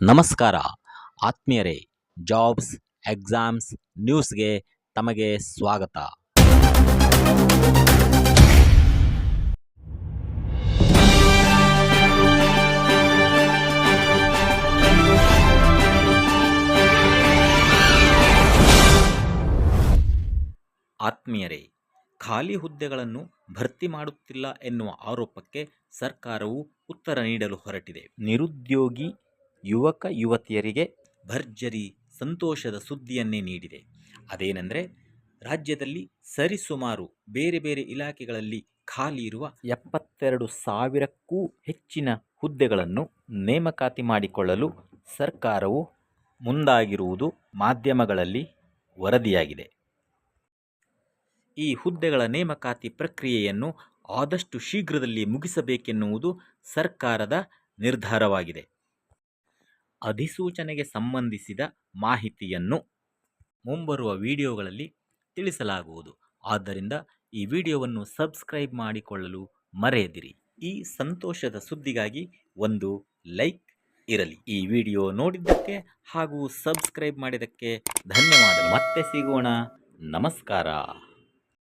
ನಮಸ್ಕಾರ ಆತ್ಮೀಯರೇ, jobs exams ನ್ಯೂಸ್ಗೆ ತಮಗೆ ಸ್ವಾಗತ. ಆತ್ಮೀಯರೇ, ಖಾಲಿ ಹುದ್ದೆಗಳನ್ನು ಭರ್ತಿ ಮಾಡುತ್ತಿಲ್ಲ ಎನ್ನುವ ಆರೋಪಕ್ಕೆ ಸರ್ಕಾರವು ಉತ್ತರ ನೀಡಲು ಹೊರಟಿದೆ. ನಿರುದ್ಯೋಗಿ ಯುವಕ ಯುವತಿಯರಿಗೆ ಭರ್ಜರಿ ಸಂತೋಷದ ಸುದ್ದಿಯನ್ನೇ ನೀಡಿದೆ. ಅದೇನೆಂದರೆ, ರಾಜ್ಯದಲ್ಲಿ ಸರಿಸುಮಾರು ಬೇರೆ ಬೇರೆ ಇಲಾಖೆಗಳಲ್ಲಿ ಖಾಲಿ ಇರುವ 72,000ಕ್ಕೂ ಹೆಚ್ಚಿನ ಹುದ್ದೆಗಳನ್ನು ನೇಮಕಾತಿ ಮಾಡಿಕೊಳ್ಳಲು ಸರ್ಕಾರವು ಮುಂದಾಗಿರುವುದು ಮಾಧ್ಯಮಗಳಲ್ಲಿ ವರದಿಯಾಗಿದೆ. ಈ ಹುದ್ದೆಗಳ ನೇಮಕಾತಿ ಪ್ರಕ್ರಿಯೆಯನ್ನು ಆದಷ್ಟು ಶೀಘ್ರದಲ್ಲಿ ಮುಗಿಸಬೇಕೆನ್ನುವುದು ಸರ್ಕಾರದ ನಿರ್ಧಾರವಾಗಿದೆ. ಅಧಿಸೂಚನೆಗೆ ಸಂಬಂಧಿಸಿದ ಮಾಹಿತಿಯನ್ನು ಮುಂಬರುವ ವಿಡಿಯೋಗಳಲ್ಲಿ ತಿಳಿಸಲಾಗುವುದು. ಆದ್ದರಿಂದ ಈ ವಿಡಿಯೋವನ್ನು ಸಬ್ಸ್ಕ್ರೈಬ್ ಮಾಡಿಕೊಳ್ಳಲು ಮರೆಯದಿರಿ. ಈ ಸಂತೋಷದ ಸುದ್ದಿಗಾಗಿ ಒಂದು ಲೈಕ್ ಇರಲಿ. ಈ ವಿಡಿಯೋ ನೋಡಿದ್ದಕ್ಕೆ ಹಾಗೂ ಸಬ್ಸ್ಕ್ರೈಬ್ ಮಾಡಿದ್ದಕ್ಕೆ ಧನ್ಯವಾದ. ಮತ್ತೆ ಸಿಗೋಣ. ನಮಸ್ಕಾರ.